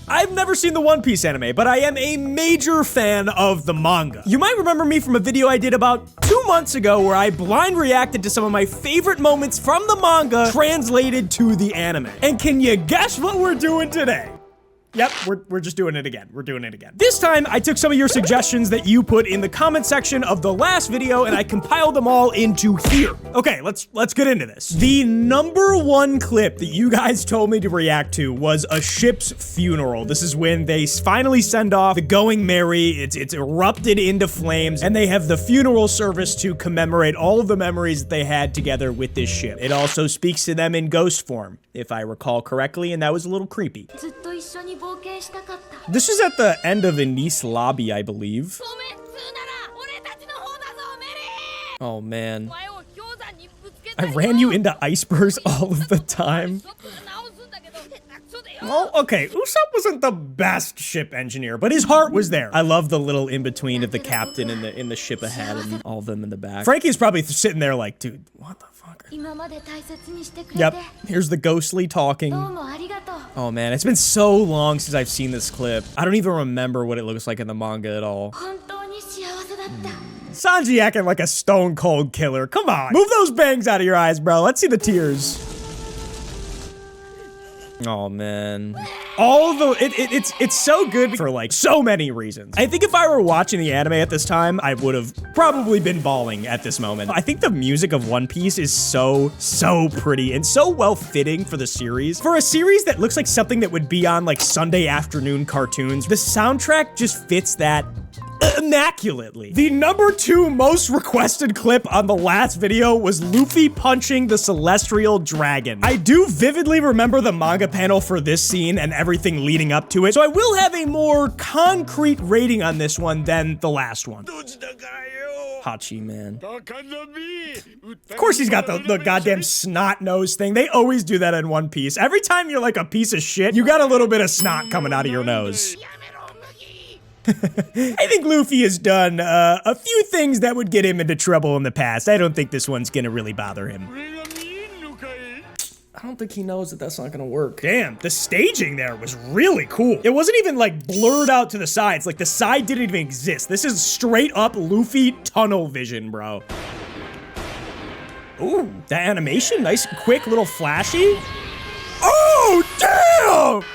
I've never seen the One Piece anime, but I am a major fan of the manga. You might remember me from a video I did about 2 months ago where I blind reacted to some of my favorite moments from the manga translated to the anime. And can you guess what we're doing today? Yep, we're just doing it again. We're doing it again. This time, I took some of your suggestions that you put in the comment section of the last video and I compiled them all into here. Okay, let's get into this. The #1 clip that you guys told me to react to was a ship's funeral. This is when they finally send off the Going Merry. It's erupted into flames and they have the funeral service to commemorate all of the memories that they had together with this ship. It also speaks to them in ghost form, if I recall correctly, and that was a little creepy. This is at the end of Enice Lobby, I believe. Oh man. I ran you into icebergs all of the time. Well, okay, Usopp wasn't the best ship engineer, but his heart was there. I love the little in-between of the captain and in the ship ahead and all of them in the back. Frankie's probably sitting there like, dude, what the fuck? Yep, here's the ghostly talking. Oh man, it's been so long since I've seen this clip. I don't even remember what it looks like in the manga at all. Sanji acting like a stone cold killer. Come on, move those bangs out of your eyes, bro. Let's see the tears. Oh man. It's so good for like so many reasons. I think if I were watching the anime at this time, I would have probably been bawling at this moment. I think the music of One Piece is so pretty and so well fitting for the series. For a series that looks like something that would be on like Sunday afternoon cartoons, the soundtrack just fits that immaculately. The #2 most requested clip on the last video was Luffy punching the celestial dragon. I do vividly remember the manga panel for this scene and everything leading up to it, so I will have a more concrete rating on this one than the last one. Hachi, man. Of course he's got the goddamn snot nose thing. They always do that in One Piece. Every time you're like a piece of shit, you got a little bit of snot coming out of your nose. I think Luffy has done a few things that would get him into trouble in the past. I don't think this one's gonna really bother him. I don't think he knows that that's not gonna work. Damn, the staging there was really cool. It wasn't even like blurred out to the sides. Like the side didn't even exist. This is straight up Luffy tunnel vision, bro. Ooh, that animation, nice, quick, little flashy. Oh, damn!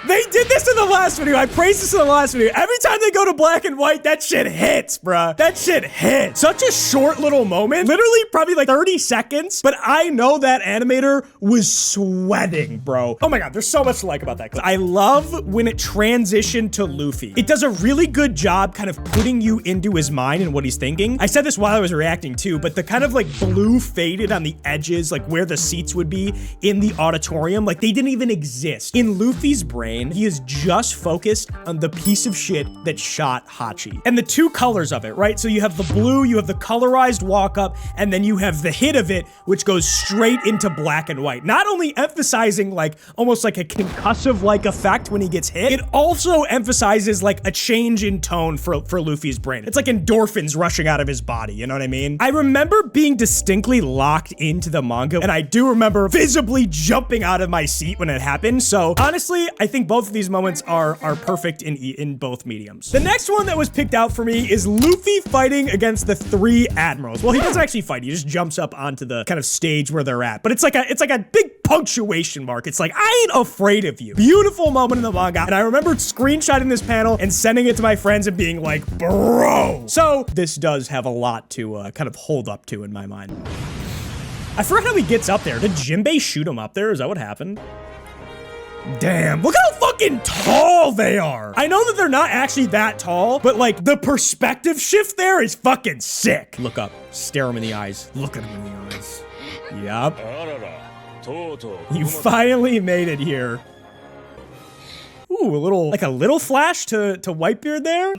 They did this in the last video. I praised this in the last video. Every time they go to black and white, that shit hits, bruh. That shit hits. Such a short little moment. Literally probably like 30 seconds. But I know that animator was sweating, bro. Oh my God, there's so much to like about that clip. I love when it transitioned to Luffy. It does a really good job kind of putting you into his mind and what he's thinking. I said this while I was reacting too, but the kind of like blue faded on the edges, like where the seats would be in the auditorium, like they didn't even exist. In Luffy's brain, he is just focused on the piece of shit that shot Hachi. And the two colors of it, right? So you have the blue, you have the colorized walk up, and then you have the hit of it, which goes straight into black and white. Not only emphasizing like almost like a concussive like effect when he gets hit, it also emphasizes like a change in tone for Luffy's brain. It's like endorphins rushing out of his body, you know what I mean? I remember being distinctly locked into the manga, and I do remember visibly jumping out of my seat when it happened. So honestly, I think both of these moments are perfect in both mediums. The next one that was picked out for me is Luffy fighting against the 3 admirals. Well, he doesn't actually fight. He just jumps up onto the kind of stage where they're at. But it's like a big punctuation mark. It's like, I ain't afraid of you. Beautiful moment in the manga. And I remember screenshotting this panel and sending it to my friends and being like, bro. So this does have a lot to kind of hold up to in my mind. I forgot how he gets up there. Did Jinbei shoot him up there? Is that what happened? Damn, look how fucking tall they are. I know that they're not actually that tall, but like the perspective shift there is fucking sick. Look up, stare him in the eyes. Look at him in the eyes. Yup. You finally made it here. Ooh, a little flash to Whitebeard there.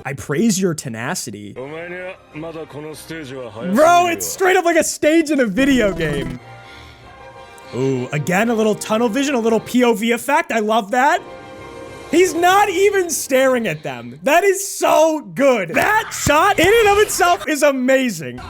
I praise your tenacity. Bro, it's straight up like a stage in a video game. Ooh, again, a little tunnel vision, a little POV effect. I love that. He's not even staring at them. That is so good. That shot in and of itself is amazing.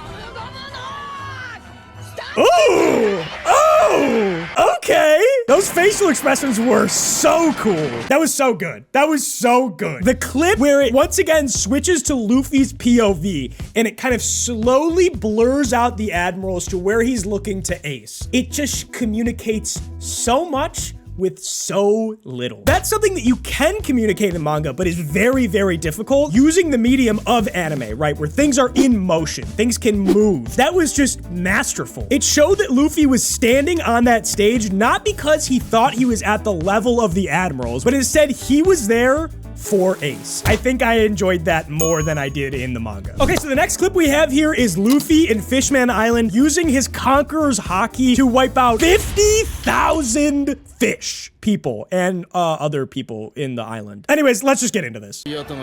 Ooh! Oh! Okay! Those facial expressions were so cool. That was so good. That was so good. The clip where it once again switches to Luffy's POV and it kind of slowly blurs out the Admiral as to where he's looking to Ace. It just communicates so much with so little. That's something that you can communicate in manga, but is very, very difficult using the medium of anime, right? Where things are in motion, things can move. That was just masterful. It showed that Luffy was standing on that stage, not because he thought he was at the level of the admirals, but instead he was there for Ace. I think I enjoyed that more than I did in the manga. Okay, so the next clip we have here is Luffy in Fishman Island using his Conqueror's Haki to wipe out 50,000 fish people and other people in the island. Anyways, let's just get into this. It's not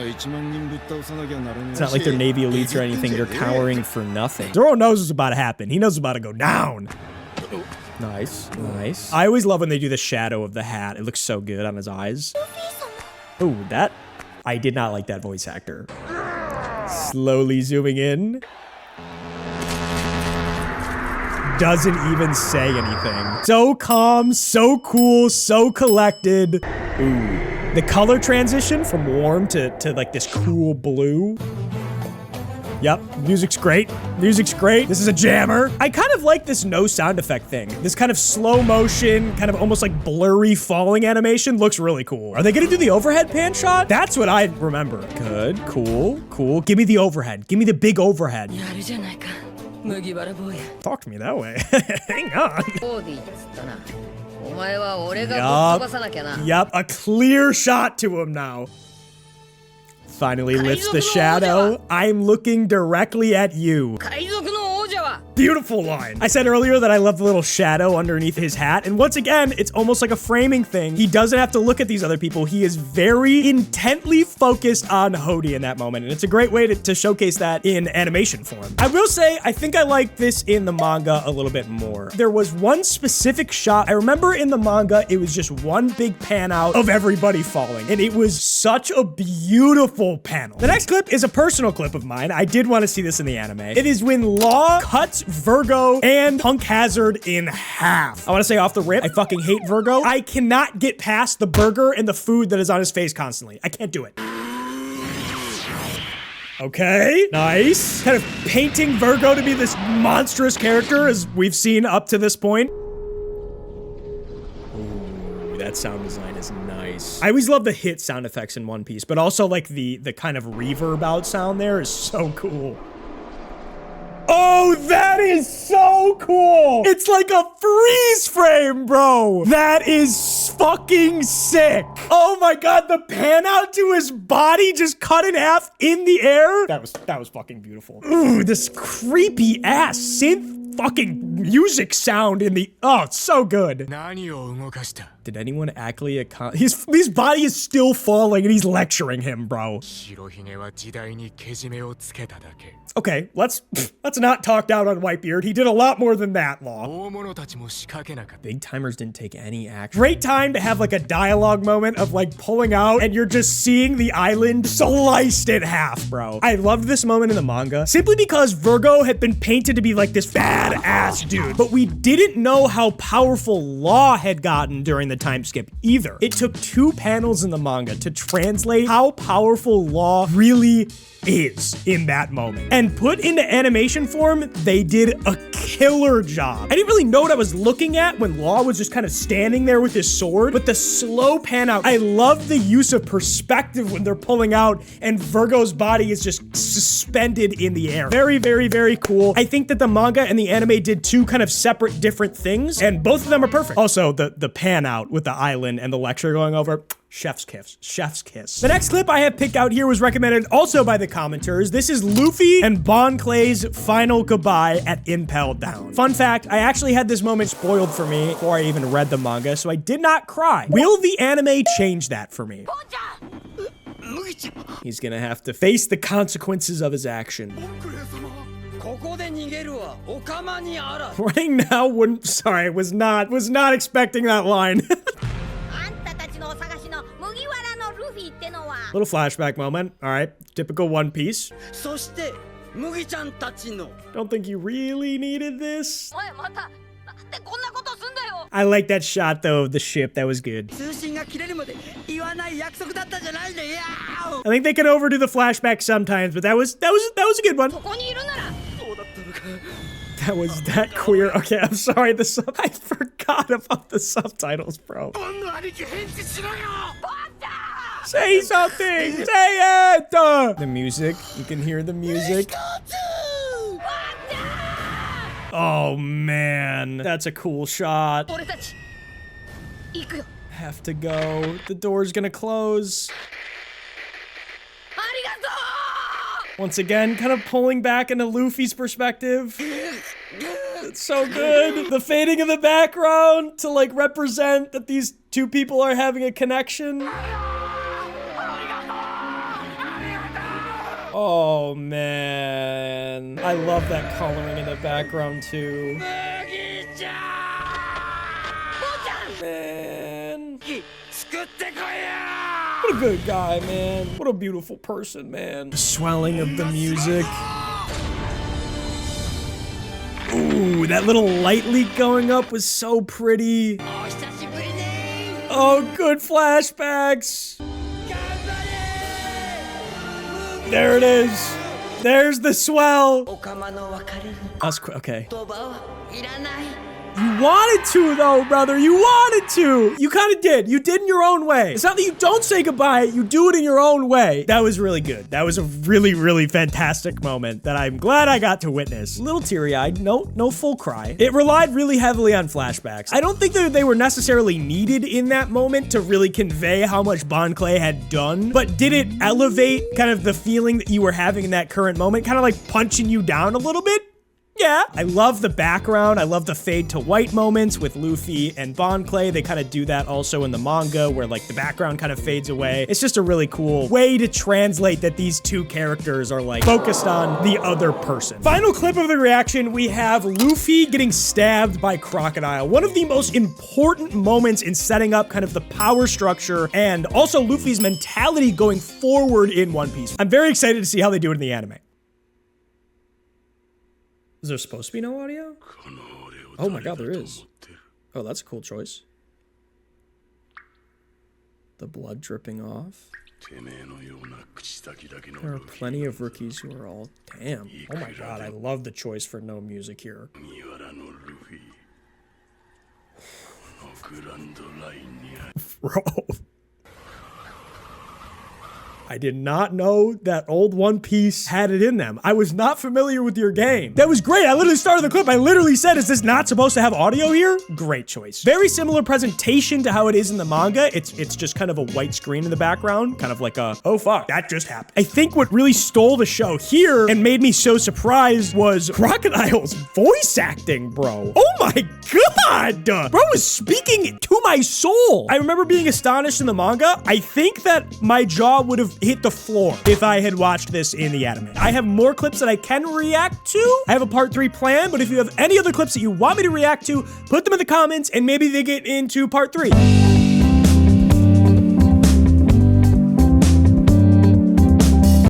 like they're Navy elites or anything. They're cowering for nothing. Zoro knows what's about to happen. He knows it's about to go down. Nice, nice. I always love when they do the shadow of the hat. It looks so good on his eyes. Oh, that, I did not like that voice actor. Slowly zooming in. Doesn't even say anything. So calm, so cool, so collected. Ooh. The color transition from warm to like this cool blue. Yep, music's great. Music's great. This is a jammer. I kind of like this no sound effect thing. This kind of slow motion, kind of almost like blurry falling animation looks really cool. Are they gonna do the overhead pan shot? That's what I remember. Good, cool, cool. Give me the overhead. Give me the big overhead. Talk to me that way. Hang on. Yup, a clear shot to him now. Finally lifts the shadow. I'm looking directly at you. Beautiful line. I said earlier that I love the little shadow underneath his hat. And once again, it's almost like a framing thing. He doesn't have to look at these other people. He is very intently focused on Hody in that moment. And it's a great way to showcase that in animation form. I will say, I think I like this in the manga a little bit more. There was one specific shot. I remember in the manga, it was just one big pan out of everybody falling. And it was such a beautiful panel. The next clip is a personal clip of mine. I did want to see this in the anime. It is when Law cuts Virgo and Punk Hazard in half. I want to say off the rip, I fucking hate Virgo. I cannot get past the burger and the food that is on his face constantly. I can't do it. Okay, nice. Kind of painting Virgo to be this monstrous character as we've seen up to this point. Ooh, that sound design is nice. I always love the hit sound effects in One Piece, but also like the kind of reverb out sound there is so cool. Oh, that is so cool. It's like a freeze frame, bro. That is fucking sick. Oh my God, the pan out to his body just cut in half in the air. That was fucking beautiful. Ooh, this creepy ass synth fucking music sound in the, oh, it's so good. Did anyone actually his body is still falling and he's lecturing him, bro. Okay, let's not talk down on Whitebeard. He did a lot more than that, Law. Big timers didn't take any action. Great time to have like a dialogue moment of like pulling out and you're just seeing the island sliced in half, bro. I loved this moment in the manga simply because Virgo had been painted to be like this badass dude, but we didn't know how powerful Law had gotten during the time skip either. It took 2 panels in the manga to translate how powerful Law really is in that moment. And put into animation form, they did a killer job. I didn't really know what I was looking at when Law was just kind of standing there with his sword, but the slow pan out, I love the use of perspective when they're pulling out and Virgo's body is just suspended in the air. Very, very, very cool. I think that the manga and the anime did 2 kind of separate different things, and both of them are perfect. Also, the pan out with the island and the lecture going over, chef's kiss, chef's kiss. The next clip I have picked out here was recommended also by the commenters. This is Luffy and Bon Clay's final goodbye at Impel Down. Fun fact, I actually had this moment spoiled for me before I even read the manga, so I did not cry. Will the anime change that for me? He's gonna have to face the consequences of his action. Running now wouldn't, sorry, was not expecting that line. Little flashback moment. All right, typical One Piece. Don't think you really needed this. I like that shot though of the ship. That was good. I think they can overdo the flashback sometimes, but that was a good one. That was that queer. Okay, I'm sorry. I forgot about the subtitles, bro. Say something. Say it. The music. You can hear the music. Oh man, that's a cool shot. Have to go. The door's gonna close. Once again, kind of pulling back into Luffy's perspective. It's so good. The fading of the background to like represent that these two people are having a connection. Oh man, I love that coloring in the background too. Man, what a good guy, man. What a beautiful person, man. The swelling of the music. Ooh, that little light leak going up was so pretty. Oh, good flashbacks. There it is. There's the swell. Okay. You wanted to, though, brother. You wanted to. You kind of did. You did in your own way. It's not that you don't say goodbye. You do it in your own way. That was really good. That was a really, really fantastic moment that I'm glad I got to witness. A little teary-eyed. No full cry. It relied really heavily on flashbacks. I don't think that they were necessarily needed in that moment to really convey how much Bon Clay had done, but did it elevate kind of the feeling that you were having in that current moment, kind of like punching you down a little bit? Yeah. I love the background. I love the fade to white moments with Luffy and Bon Clay. They kind of do that also in the manga where like the background kind of fades away. It's just a really cool way to translate that these two characters are like focused on the other person. Final clip of the reaction, we have Luffy getting stabbed by Crocodile. One of the most important moments in setting up kind of the power structure and also Luffy's mentality going forward in One Piece. I'm very excited to see how they do it in the anime. Is there supposed to be no audio? Oh my god, there is. Oh, that's a cool choice. The blood dripping off. There are plenty of rookies who are all... Damn. Oh my god, I love the choice for no music here. Bro. I did not know that old One Piece had it in them. I was not familiar with your game. That was great. I literally started the clip. I literally said, is this not supposed to have audio here? Great choice. Very similar presentation to how it is in the manga. It's just kind of a white screen in the background. Kind of like a, oh fuck, that just happened. I think what really stole the show here and made me so surprised was Crocodile's voice acting, bro. Oh my god. Bro was speaking to my soul. I remember being astonished in the manga. I think that my jaw would have hit the floor if I had watched this in the anime. I have more clips that I can react to. I have a part 3 planned, but if you have any other clips that you want me to react to, put them in the comments and maybe they get into part 3.